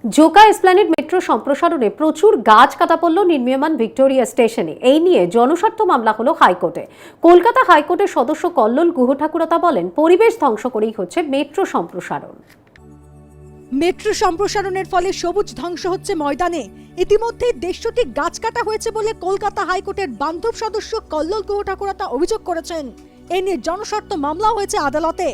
Joka Esplanade metro সম্প্রসারণে প্রচুর গাছ কাটা পড়ল নির্মীয়মান ভিক্টোরিয়া স্টেশনে। এই নিয়ে জনস্বার্থ মামলা হলো হাইকোর্টে। কলকাতা হাইকোর্টের সদস্য কল্লোল গুহঠাকুরতা বলেন, পরিবেশ ধ্বংস করেই হচ্ছে মেট্রো সম্প্রসারণ। মেট্রো সম্প্রসারণের ফলে সবুজ ধ্বংস হচ্ছে ময়দানে। ইতিমধ্যে 150টি গাছ কাটা হয়েছে বলে কলকাতা হাইকোর্টের বান্ধব সদস্য কল্লোল গুহঠাকুরতা অভিযোগ করেছেন। এ নিয়ে জনস্বার্থ মামলা হয়েছে আদালতে।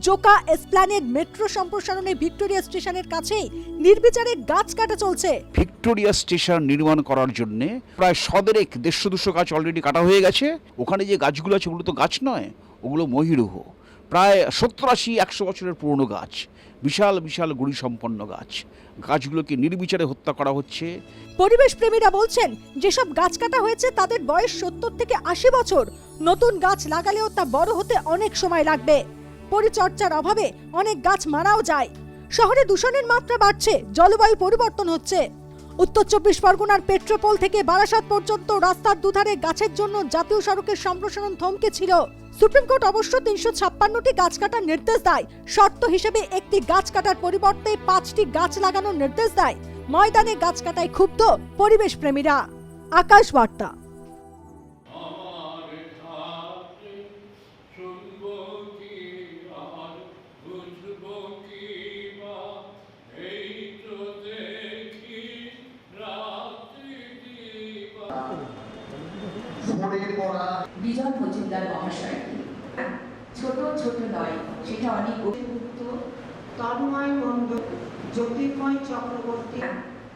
জোকা এসপ্ল্যানেড মেট্রো সম্প্রসারণে ভিক্টোরিয়া স্টেশনের কাছেই নির্বিচারে গাছ কাটা চলছে। ভিক্টোরিয়া স্টেশন নির্মাণ করার জন্য প্রায় 150-200 গাছ অলরেডি কাটা হয়ে গেছে। ওখানে যে গাছগুলো আছে ওগুলো তো গাছ নয়, ওগুলো মহিরুহ, প্রায় 70-80-100 বছরের পুরনো গাছ, বিশাল বিশাল গুড়ি সম্পন্ন গাছ। গাছগুলোকে নির্বিচারে হত্যা করা হচ্ছে। পরিবেশ প্রেমীরা বলছেন, যেসব গাছ কাটা হয়েছে তাদের বয়স 70 থেকে 80 বছর। নতুন গাছ লাগালেও তা বড় হতে অনেক সময় লাগবে। পরিচর্যার অভাবে অনেক গাছ মারাও যায়। শহরে দূষণের মাত্রা বাড়ছে, জলবায়ু পরিবর্তন হচ্ছে। উত্তর 24 পরগনার পেট্রোপোল থেকে বারাসাত পর্যন্ত রাস্তার দুধারে গাছের জন্য জাতীয় সড়কের সম্প্রসারণ থমকে ছিল। সুপ্রিম কোর্ট অবশ্য 356টি গাছ কাটার নির্দেশ দেয়। শর্ত হিসেবে একটি গাছ কাটার পরিবর্তে 5টি গাছ লাগানোর নির্দেশ দেয়। ময়দানে গাছ কাটায় ক্ষুব্ধ পরিবেশ প্রেমীরা। আকাশ বার্তা। বিজন মজুমদার মহাশয় ছোট ছোট নয়, সেটা অনেক অতিরিক্ত তন্ময় মণ্ডল, জ্যোতির্ময় চক্রবর্তী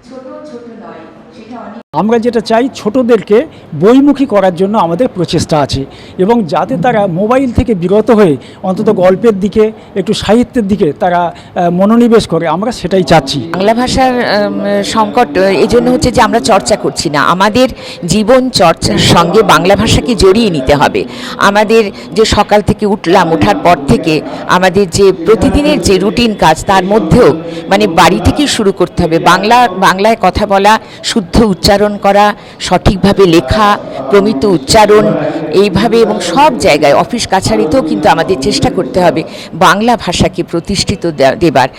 ছোট ছোট নয়, সেটা অনেক। আমরা যেটা চাই, ছোটদেরকে বইমুখী করার জন্য আমাদের প্রচেষ্টা আছে, এবং যাতে তারা মোবাইল থেকে বিরত হয়ে অন্তত গল্পের দিকে, একটু সাহিত্যের দিকে তারা মনোনিবেশ করে, আমরা সেটাই চাচ্ছি। বাংলা ভাষার সংকট এই জন্য হচ্ছে যে আমরা চর্চা করছি না। আমাদের জীবন চর্চার সঙ্গে বাংলা ভাষাকে জড়িয়ে নিতে হবে। আমাদের যে সকাল থেকে ওঠার পর থেকে আমাদের যে প্রতিদিনের যে রুটিন কাজ, তার মধ্যেও মানে বাড়ি থেকেই শুরু করতে হবে। বাংলায় কথা বলা, শুদ্ধ উচ্চারণ করা, সঠিকভাবে লেখা, প্রমিত উচ্চারণ, এইভাবে এবং সব জায়গায় অফিস কাছারিতেও কিন্তু আমাদের চেষ্টা করতে হবে বাংলা ভাষাকে প্রতিষ্ঠিত দেবার।